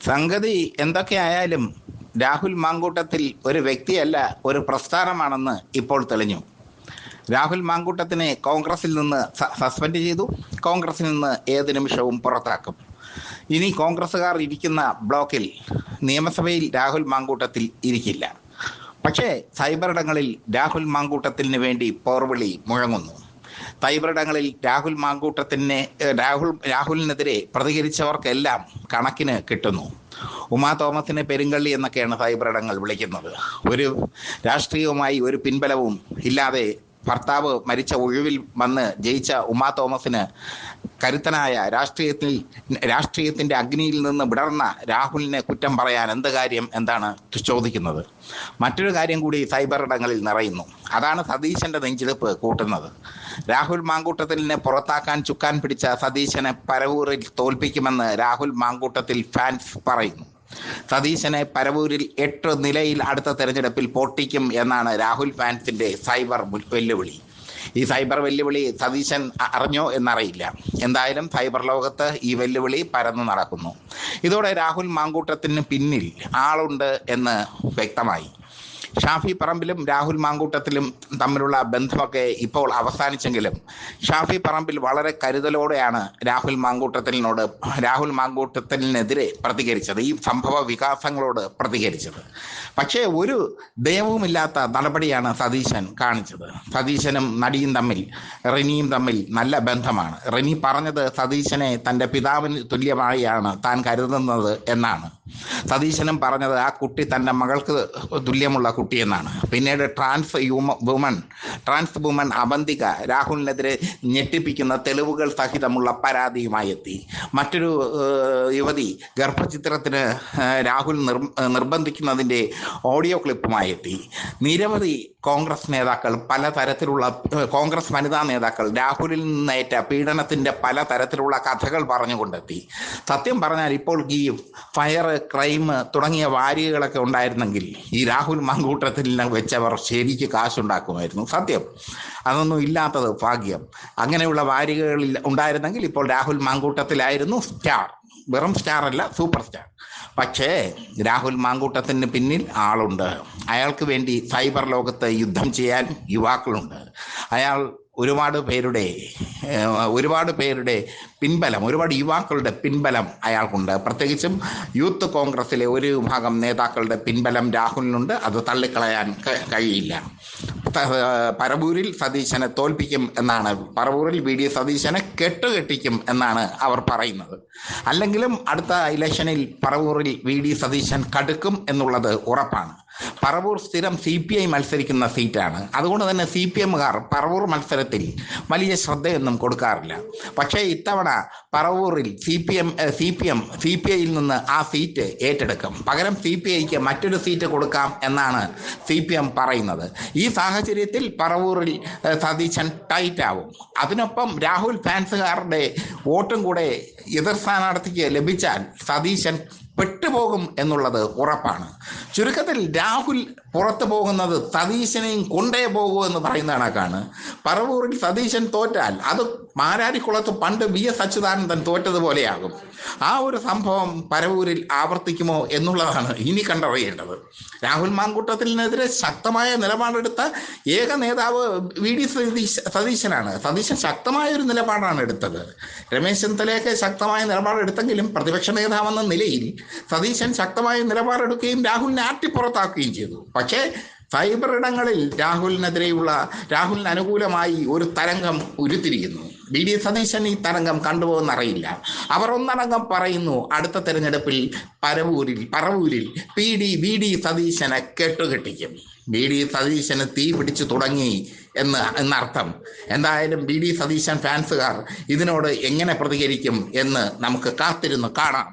സംഗതി എന്തൊക്കെയായാലും രാഹുൽ മാങ്കൂട്ടത്തിൽ ഒരു വ്യക്തിയല്ല, ഒരു പ്രസ്ഥാനമാണെന്ന് ഇപ്പോൾ തെളിഞ്ഞു. രാഹുൽ മാങ്കൂട്ടത്തിനെ കോൺഗ്രസിൽ നിന്ന് സസ്പെൻഡ് ചെയ്തു. കോൺഗ്രസിൽ നിന്ന് ഏത് നിമിഷവും പുറത്താക്കും. ഇനി കോൺഗ്രസ്സുകാർ ഇരിക്കുന്ന ബ്ലോക്കിൽ നിയമസഭയിൽ രാഹുൽ മാങ്കൂട്ടത്തിൽ ഇരിക്കില്ല. പക്ഷേ സൈബറിടങ്ങളിൽ രാഹുൽ മാങ്കൂട്ടത്തിന് വേണ്ടി പോർവിളി മുഴങ്ങുന്നു. സൈബറിടങ്ങളിൽ രാഹുലിനെതിരെ പ്രതികരിച്ചവർക്കെല്ലാം കണക്കിന് കിട്ടുന്നു. ഉമാ തോമസിനെ പെരുങ്കള്ളി എന്നൊക്കെയാണ് സൈബറിടങ്ങൾ വിളിക്കുന്നത്. ഒരു രാഷ്ട്രീയവുമായി ഒരു പിൻബലവും ഇല്ലാതെ ഭർത്താവ് മരിച്ച ഒഴിവിൽ വന്ന് ജയിച്ച ഉമാ തോമസിന് കരുത്തനായ രാഷ്ട്രീയത്തിൻ്റെ അഗ്നിയിൽ നിന്ന് വിടർന്ന രാഹുലിനെ കുറ്റം പറയാൻ എന്ത് കാര്യം എന്താണ് ചോദിക്കുന്നത്. മറ്റൊരു കാര്യം കൂടി സൈബറിടങ്ങളിൽ നിറയുന്നു. അതാണ് സതീശൻ്റെ നെഞ്ചിടിപ്പ് കൂട്ടുന്നത്. രാഹുൽ മാങ്കൂട്ടത്തിലിനെ പുറത്താക്കാൻ ചുക്കാൻ പിടിച്ച സതീശനെ പരവൂരിൽ തോൽപ്പിക്കുമെന്ന് രാഹുൽ മാങ്കൂട്ടത്തിൽ ഫാൻസ് പറയുന്നു. സതീശനെ പരവൂരിൽ 8 നിലയിൽ അടുത്ത തെരഞ്ഞെടുപ്പിൽ പൊട്ടിക്കും എന്നാണ് രാഹുൽ ഫാൻസിന്റെ സൈബർ വെല്ലുവിളി. ഈ സൈബർ വെല്ലുവിളി സതീശൻ അറിഞ്ഞോ എന്നറിയില്ല. എന്തായാലും സൈബർ ലോകത്ത് ഈ വെല്ലുവിളി പരന്നു നടക്കുന്നു. ഇതോടെ രാഹുൽ മാങ്കൂട്ടത്തിന് പിന്നിൽ ആളുണ്ട് എന്ന് വ്യക്തമായി. ഷാഫി പറമ്പിലും രാഹുൽ മാങ്കൂട്ടത്തിലും തമ്മിലുള്ള ബന്ധമൊക്കെ ഇപ്പോൾ അവസാനിച്ചെങ്കിലും ഷാഫി പറമ്പിൽ വളരെ കരുതലോടെയാണ് രാഹുൽ മാങ്കൂട്ടത്തിനെതിരെ പ്രതികരിച്ചത്, ഈ സംഭവ വികാസങ്ങളോട് പ്രതികരിച്ചത്. പക്ഷേ ഒരു ദയവുമില്ലാത്ത നടപടിയാണ് സതീശൻ കാണിച്ചത്. സതീശനും നടിയും റെനിയും തമ്മിൽ നല്ല ബന്ധമാണ്. റെനി പറഞ്ഞത് സതീശനെ തൻ്റെ പിതാവിന് തുല്യമായാണ് താൻ കരുതുന്നത് എന്നാണ്. സതീശനും പറഞ്ഞത് ആ കുട്ടി തൻ്റെ മകൾക്ക് തുല്യമുള്ള കുട്ടിയെന്നാണ്. പിന്നീട് ട്രാൻസ് വുമൺ അവന്തിക രാഹുലിനെതിരെ ഞെട്ടിപ്പിക്കുന്ന തെളിവുകൾ സഹിതമുള്ള പരാതിയുമായി എത്തി. മറ്റൊരു യുവതി ഗർഭചിത്രത്തിന് രാഹുൽ നിർബന്ധിക്കുന്നതിൻ്റെ ഓഡിയോ ക്ലിപ്പുമായി എത്തി. നിരവധി കോൺഗ്രസ് നേതാക്കൾ കോൺഗ്രസ് വനിതാ നേതാക്കൾ രാഹുലിൽ നിന്നേറ്റ പീഡനത്തിൻ്റെ പലതരത്തിലുള്ള കഥകൾ പറഞ്ഞുകൊണ്ടെത്തി. സത്യം പറഞ്ഞാൽ ഇപ്പോൾ ഈ ഫയർ, ക്രൈം തുടങ്ങിയ വാരികകളൊക്കെ ഉണ്ടായിരുന്നെങ്കിൽ ഈ രാഹുൽ മാങ്കൂട്ടത്തിൽ വെച്ചവർ ശരിക്ക് കാശുണ്ടാക്കുമായിരുന്നു. സത്യം, അതൊന്നും ഇല്ലാത്തത് ഭാഗ്യം. അങ്ങനെയുള്ള വാരികകളിൽ ഉണ്ടായിരുന്നെങ്കിൽ ഇപ്പോൾ രാഹുൽ മാങ്കൂട്ടത്തിലായിരുന്നു സ്റ്റാർ. വെറും സ്റ്റാർ അല്ല, സൂപ്പർ സ്റ്റാർ. പക്ഷേ രാഹുൽ മാങ്കൂട്ടത്തിന് പിന്നിൽ ആളുണ്ട്. അയാൾക്ക് വേണ്ടി സൈബർ ലോകത്ത് യുദ്ധം ചെയ്യാൻ യുവാക്കളുണ്ട്. അയാൾ ഒരുപാട് പേരുടെ പിൻബലം, ഒരുപാട് യുവാക്കളുടെ പിൻബലം അയാൾക്കുണ്ട്. പ്രത്യേകിച്ചും യൂത്ത് കോൺഗ്രസിലെ ഒരു വിഭാഗം നേതാക്കളുടെ പിൻബലം രാഹുലിനുണ്ട്. അത് തള്ളിക്കളയാൻ കഴിയില്ല. പരവൂരിൽ സതീശനെ തോൽപ്പിക്കും എന്നാണ്, പരവൂരിൽ വി.ഡി. സതീശനെ കെട്ടുകെട്ടിക്കും എന്നാണ് അവർ പറയുന്നത്. അല്ലെങ്കിലും അടുത്ത ഇലക്ഷനിൽ പരവൂരിൽ വി.ഡി. സതീശൻ കടുക്കും എന്നുള്ളത് ഉറപ്പാണ്. പറവൂർ സ്ഥിരം CPI മത്സരിക്കുന്ന സീറ്റാണ്. അതുകൊണ്ട് തന്നെ CPMകാർ പറവൂർ മത്സരത്തിൽ വലിയ ശ്രദ്ധയൊന്നും കൊടുക്കാറില്ല. പക്ഷേ ഇത്തവണ പറവൂരിൽ CPIയിൽ നിന്ന് ആ സീറ്റ് ഏറ്റെടുക്കും. പകരം CPIക്ക് മറ്റൊരു സീറ്റ് കൊടുക്കാം എന്നാണ് CPM പറയുന്നത്. ഈ സാഹചര്യത്തിൽ പറവൂരിൽ സതീശൻ ടൈറ്റ് ആവും. അതിനൊപ്പം രാഹുൽ ഫാൻസുകാരുടെ വോട്ടും കൂടെ എതിർ സ്ഥാനാർത്ഥിക്ക് ലഭിച്ചാൽ സതീശൻ പെട്ടുപോകും എന്നുള്ളത് ഉറപ്പാണ്. ചുരുക്കത്തിൽ രാഹുൽ പുറത്തു പോകുന്നത് സതീശനെയും കൊണ്ടേ പോകൂ എന്ന് പറയുന്ന കണക്കാണ്. പറവൂരിൽ സതീശൻ തോറ്റാൽ അത് മാരാരിക്കുളത്ത് പണ്ട് VS അച്യുതാനന്ദൻ തോറ്റതുപോലെയാകും. ആ ഒരു സംഭവം പരവൂരിൽ ആവർത്തിക്കുമോ എന്നുള്ളതാണ് ഇനി കണ്ടറിയേണ്ടത്. രാഹുൽ മാങ്കൂട്ടത്തിനെതിരെ ശക്തമായ നിലപാടെടുത്ത ഏക നേതാവ് വി.ഡി. സതീശനാണ്. സതീശൻ ശക്തമായ ഒരു നിലപാടാണ് എടുത്തത്. രമേശ് ചെന്നിത്തലയൊക്കെ ശക്തമായ നിലപാടെടുത്തെങ്കിലും പ്രതിപക്ഷ നേതാവെന്ന നിലയിൽ സതീശൻ ശക്തമായ നിലപാടെടുക്കുകയും രാഹുലിനെ ആട്ടിപ്പുറത്താക്കുകയും ചെയ്തു. പക്ഷേ സൈബറിടങ്ങളിൽ രാഹുലിന് അനുകൂലമായി ഒരു തരംഗം ഉരുത്തിരിക്കുന്നു. വി.ഡി. സതീശൻ ഈ തരംഗം കണ്ടുപോകുന്നറിയില്ല. അവർ ഒന്നടങ്കം പറയുന്നു, അടുത്ത തെരഞ്ഞെടുപ്പിൽ പറവൂരിൽ വി.ഡി. സതീശനെ കെട്ടുകെട്ടിക്കും. വി.ഡി. സതീശന് തീ പിടിച്ചു തുടങ്ങി എന്നർത്ഥം. എന്തായാലും വി.ഡി. സതീശൻ ഫാൻസുകാർ ഇതിനോട് എങ്ങനെ പ്രതികരിക്കും എന്ന് നമുക്ക് കാത്തിരുന്ന് കാണാം.